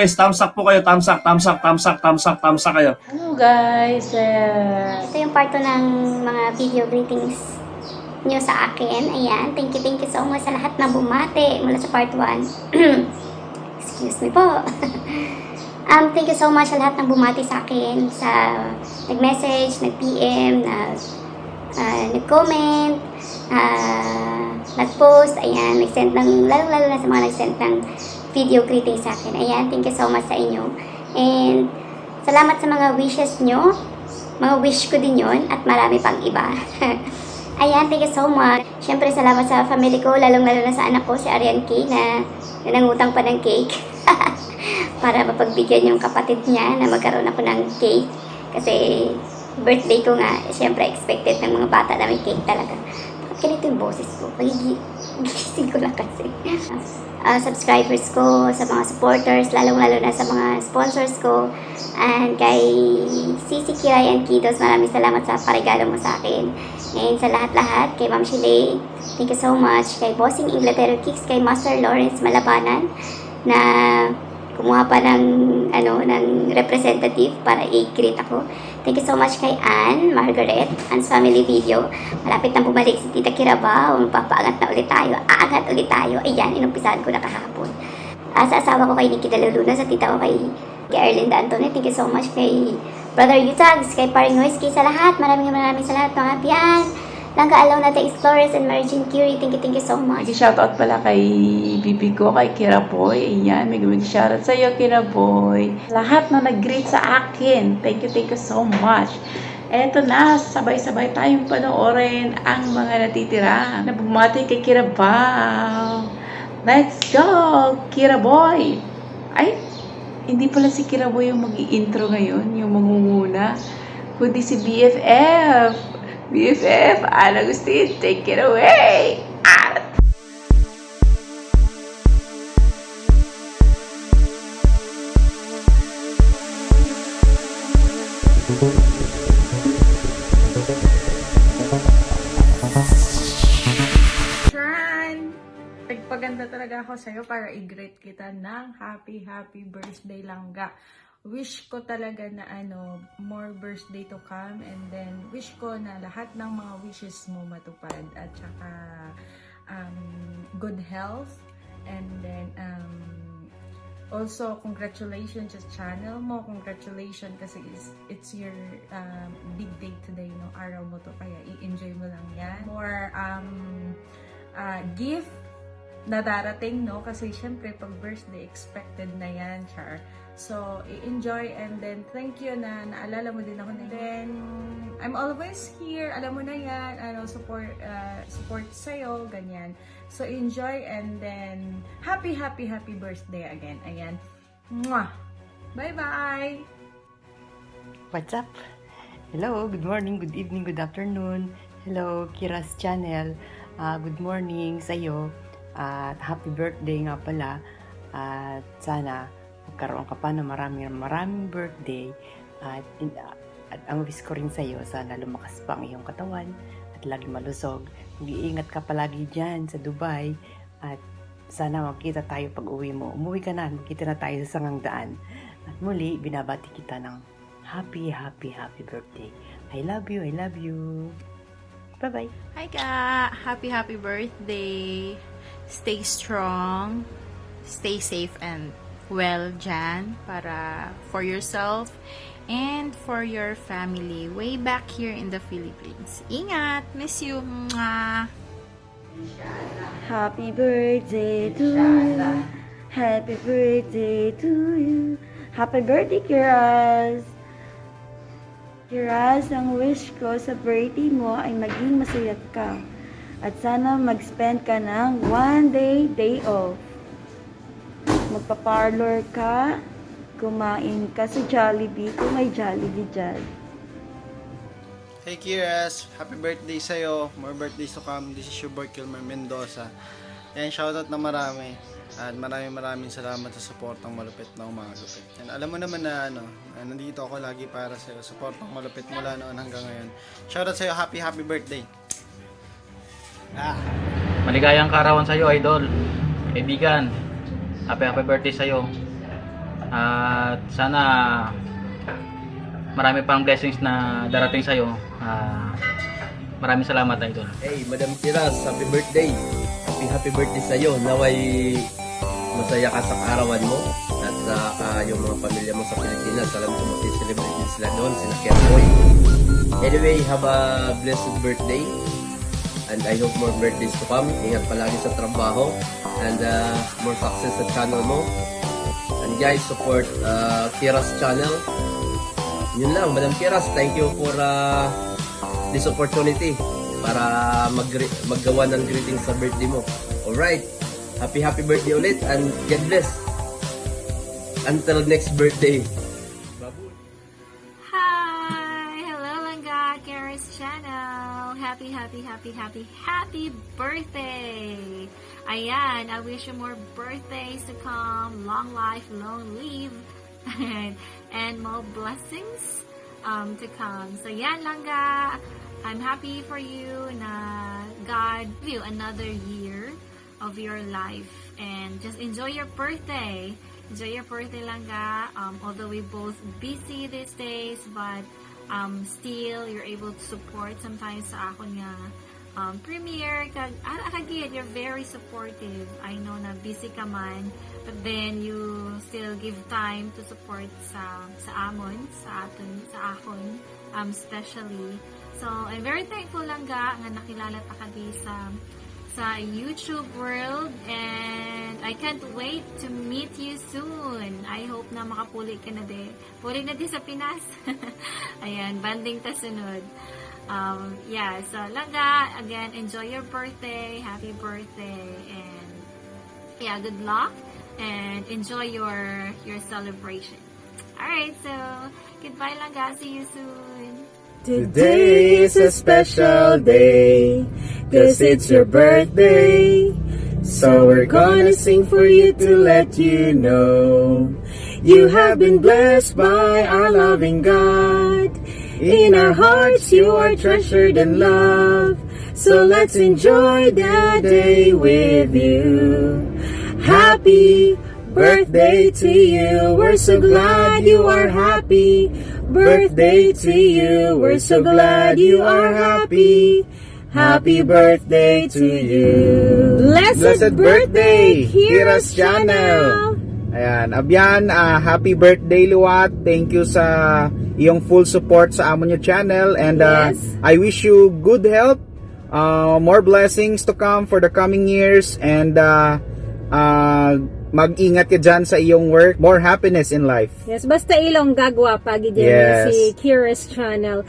Guys, thumbs up po kayo. Thumbs up, thumbs up, thumbs up, thumbs up, thumbs up kayo. Hello guys! Ito yung part 2 ng mga video greetings nyo sa akin. Ayan, thank you so much sa lahat na bumate mula sa part 1. Excuse me po. Thank you so much sa lahat ng bumati sa akin, sa nag-message, nag-PM, nag-comment, nag-post, ayan, nag-send ng, lalo na sa mga nag-send ng video greeting sa akin. Ayan, thank you so much sa inyo. And salamat sa mga wishes nyo. Mga wish ko din yon at marami pang iba. Ayan, thank you so much. Siyempre, salamat sa family ko, lalong-lalo na sa anak ko, si Arian K, na nangutang pa ng cake. Para mapagbigyan yung kapatid niya na magkaroon ako ng cake. Kasi birthday ko nga, siyempre expected ng mga bata na may cake talaga. Bakit ganito yung boses ko? Gigising ko lang kasi. Subscribers ko, sa mga supporters, lalong-lalo na sa mga sponsors ko, and kay Sisi Kiray and Kidos, maraming salamat sa paregalo mo sa akin. And sa lahat-lahat, kay Ma'am Shilay, thank you so much. Kay Bossing Inglaterra Kicks, kay Master Lawrence Malabanan, na kumuha pa ng representative para i-greet ako. Thank you so much kay Ann, Margaret, Ann's Family Video. Malapit na bumalik si Tita Kirabao. Magpapaangat na ulit tayo. Aangat ulit tayo. Ayan, inumpisahan ko na kahapon. Sa asawa ko kay Nikki Daluluna, sa tita ko kay Erlinda Antonia. Thank you so much kay Brother Yutags, kay Paring Noisky, sa lahat. Maraming salamat mga piyan. Langga Alaw natin Explorers and Margin Curie. Thank you so much. Shoutout pala kay bibi ko, kay Kira Boy. Ayan, may shoutout sa iyo, Kira Boy. Lahat na nag-greet sa akin. Thank you so much. Eto na, sabay-sabay tayong panoorin ang mga natitira na bumati kay Kira Boy. Let's go, Kira Boy. Ay, hindi pala si Kira Boy yung mag-i-intro ngayon, yung mangunguna. Kundi si BFF. BFF, Ana Agustin, take it away! Tran! Nagpaganda talaga ako sa'yo para i-greet kita ng happy birthday langga. Wish ko talaga na more birthday to come, and then wish ko na lahat ng mga wishes mo matupad, at saka good health, and then also congratulations sa channel mo. Congratulations kasi it's your big day today, no? Araw mo to, kaya i-enjoy mo lang yan. More gift na darating, no? Kasi syempre pag birthday expected na yan, char. So, i-enjoy, and then thank you na naalala mo din ako na yun. Then, I'm always here. Alam mo na yan. Support sa'yo. Ganyan. So, enjoy, and then happy birthday again. Ayan. Mwah! Bye-bye! What's up? Hello, good morning, good evening, good afternoon. Hello, Kira's channel. Good morning sa'yo. At happy birthday nga pala. At sana magkaroon ka pa ng maraming birthday, at ang wish ko rin sa'yo, sana lumakas pa ang iyong katawan at lagi malusog. Mag-iingat ka palagi dyan sa Dubai, at sana magkita tayo pag uwi mo. Umuwi ka na, magkita na tayo sa sangang daan. At muli, binabati kita ng happy birthday. I love you. Bye-bye. Hi ka! Happy birthday! Stay strong, stay safe and well dyan, para for yourself and for your family way back here in the Philippines. Ingat! Miss you! Mwah! Happy birthday to you. Happy birthday to you. Happy birthday, Kiraz. Kiraz, ang wish ko sa birthday mo ay maging masaya ka. At sana mag-spend ka ng one day off. Magpa-parlor ka, kumain ka sa Jollibee kung may Jollibee dyan. Hey Kiras, happy birthday sa'yo. More birthdays to come. This is your boy Kilmer Mendoza. Yan, shoutout na marami. At maraming salamat sa supportang malupit na umagupit. Yan, alam mo naman na nandito ako lagi para sa'yo. Supportang malupit mula noon hanggang ngayon. Shoutout sa'yo, happy birthday. Maligayang kaarawan sa'yo, idol. Kaibigan. Happy birthday sa'yo. At sana marami pang blessings na darating sa'yo. Maraming salamat, Idol. Hey, Madam Kiras, happy birthday. Happy birthday sa'yo. Naway masaya ka sa kaarawan mo at yung mga pamilya mo sa Pilipinas. Alam ko mag-celebrate din sila doon, sila Kerboy. Anyway, have a blessed birthday. And I hope more birthdays to come. Ingat palagi sa trabaho. And more success sa channel mo. And guys, support Kiras channel. Yun lang, Madam Kiras, thank you for this opportunity para maggawa ng greetings sa birthday mo. Alright, happy birthday ulit and God bless. Until next birthday. Hi! Hello Langga, Kara's channel. Happy birthday! Ayan, I wish you more birthdays to come. Long life, long live. And more blessings to come. So yan Langga, I'm happy for you na God give you another year of your life and just enjoy your birthday. Enjoy your birthday Langga. Although we both busy these days, but still you're able to support sometimes sa ako nga premiere kagid, you're very supportive. I know na busy ka man, but then you still give time to support sa amon, sa akon especially. So I'm very thankful Langga nga nakilala ta kadi sa YouTube world, and I can't wait to meet you soon. I hope na makapuli ka na di. Puli na di sa Pinas. Ayan, banding ta sunod. Yeah, so Langga, again, enjoy your birthday, happy birthday, and yeah, good luck, and enjoy your celebration. Alright, so goodbye Langga, see you soon. Today is a special day, 'cause it's your birthday. So we're gonna sing for you to let you know you have been blessed by our loving God. In our hearts you are treasured and loved. So let's enjoy the day with you. Happy birthday to you. We're so glad you are happy. Birthday to you. We're so glad you are happy. Happy birthday to you. Blessed birthday, Kira's channel. Ayan, abyan, happy birthday Luwat. Thank you sa iyong full support sa amon yung channel, and I wish you good health, more blessings to come for the coming years, and mag-ingat ka dyan sa iyong work, more happiness in life. Yes, basta ilong gagwa pag si Kira's channel.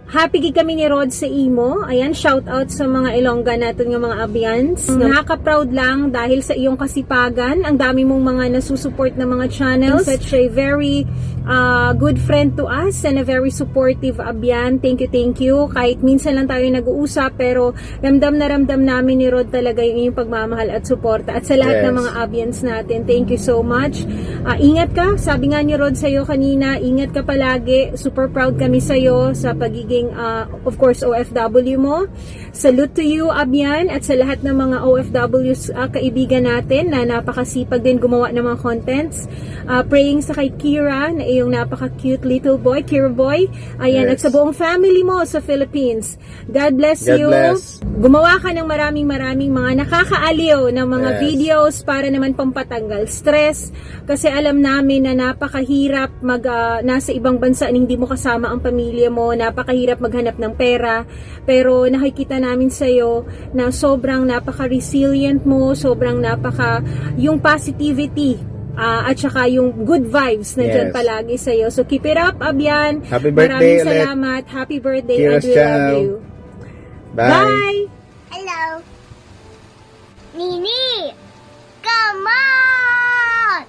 Happy gid kami ni Rod sa imo. Ayan, shout out sa mga Ilongga natin nga mga abians. Nakaka-proud lang dahil sa iyong kasipagan. Ang dami mong mga nasusupport na mga channels. Such a very good friend to us and a very supportive abian. Thank you. Kahit minsan lang tayo nag-uusap, pero ramdam na ramdam namin ni Rod talaga yung iyong pagmamahal at suporta. At sa lahat ng mga abians natin, thank you so much. Ingat ka. Sabi nga ni Rod sa'yo kanina, ingat ka palagi. Super proud kami sa'yo sa pagiging of course OFW mo. Salute to you Abian, at sa lahat ng mga OFWs kaibigan natin na napakasipag din gumawa ng mga contents. Praying sa kay Kira na iyong napaka-cute little boy, Kira boy. Ayan, at sa buong family mo sa Philippines. God bless you. Gumawa ka ng maraming mga nakakaaliw ng mga videos para naman pampatanggal stress, kasi alam namin na napakahirap nasa ibang bansa na hindi mo kasama ang pamilya mo, napakahirap maghanap ng pera, pero nakikita namin sa'yo na sobrang napaka-resilient mo, sobrang yung positivity at saka yung good vibes na dyan palagi sa'yo. So keep it up Abian. Happy birthday. Maraming salamat. Happy birthday. Kira's I do love you. Bye. Hello. Nini, come on!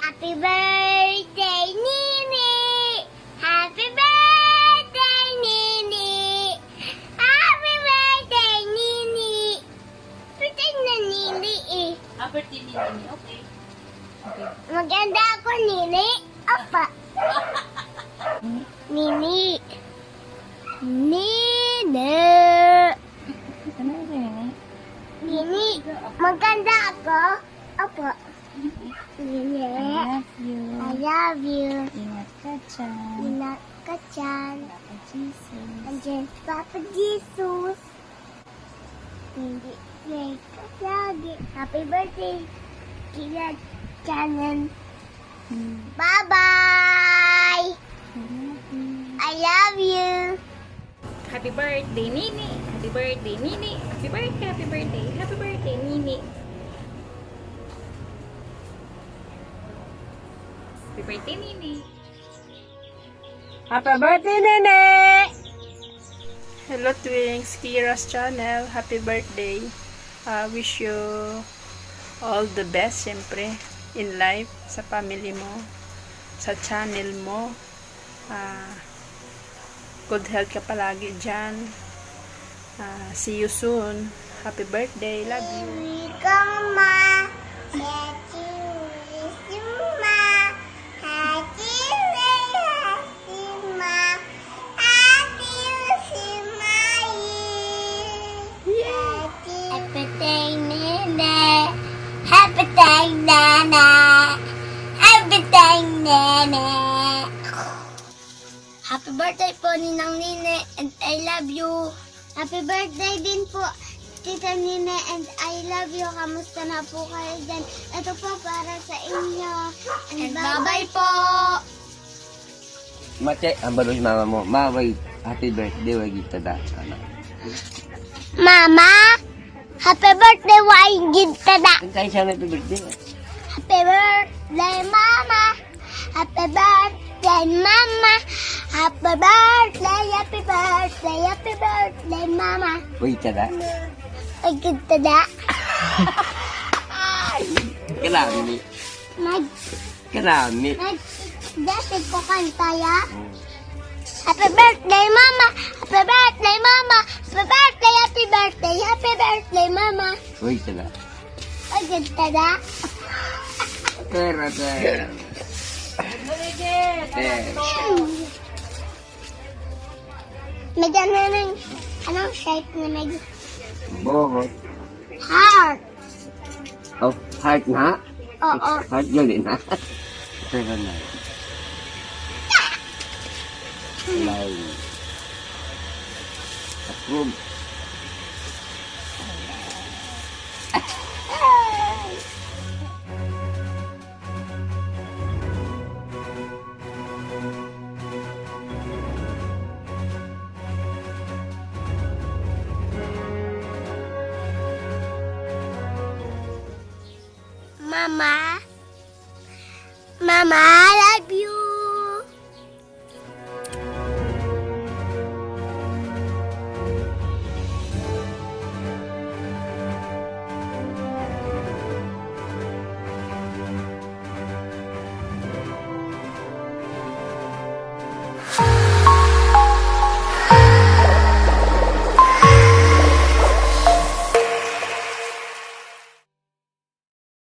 Happy birthday, Nini! Happy birthday, Nini! Happy birthday, Nini! Birthday na Nini eh. Birthday ni Nini, okay. Maganda ako, Nini. Apa. Nini. Nini. Nini, maganda ako. Opo. Nene. I love you. I love you. Ingat ka dyan. Ingat ka dyan. Papa Jesus. Andiyan si Papa Jesus. Hindi wake up lagi. Happy birthday, Kira Channel. Bye-bye! I love you! Happy birthday, Nini! Happy birthday, Nini! Happy birthday, happy birthday, happy birthday, Nini! Happy birthday, Nini! Happy birthday, Nene! Hello, Twins! Kira's channel. Happy birthday. Wish you all the best, syempre, in life, sa family mo, sa channel mo. Good health ka palagi dyan. See you soon. Happy birthday. Love you. Happy day, Nene. Happy day, Nana. Happy day, Nene. Happy birthday po, Ninang Nene, and I love you. Happy birthday din po, Tita Nene, and I love you. Kamusta na po kayo dyan? Ito po para sa inyo. And bye-bye po. Mate, ang balo si mama mo. Maway, happy birthday, wag kita da. Mama, happy birthday, why kita da? Kaya siya happy birthday. Happy birthday, Mama. Happy birthday, Mama. Happy birthday, happy birthday, happy birthday, Mama. Wag kita da. Ay, kita da. Karami. Karami. Dati ko kanta ya. Happy birthday, Mama. Happy birthday, Mama. Happy birthday, happy birthday, happy birthday, Mama. Wag kita da. Ay, kita da. Pero. May gano'n anong shape na may Bohot. heart. Oh, heart na? Oo. Heart yun na. Pero na. Line. Approve. Mama. Mama, I love you.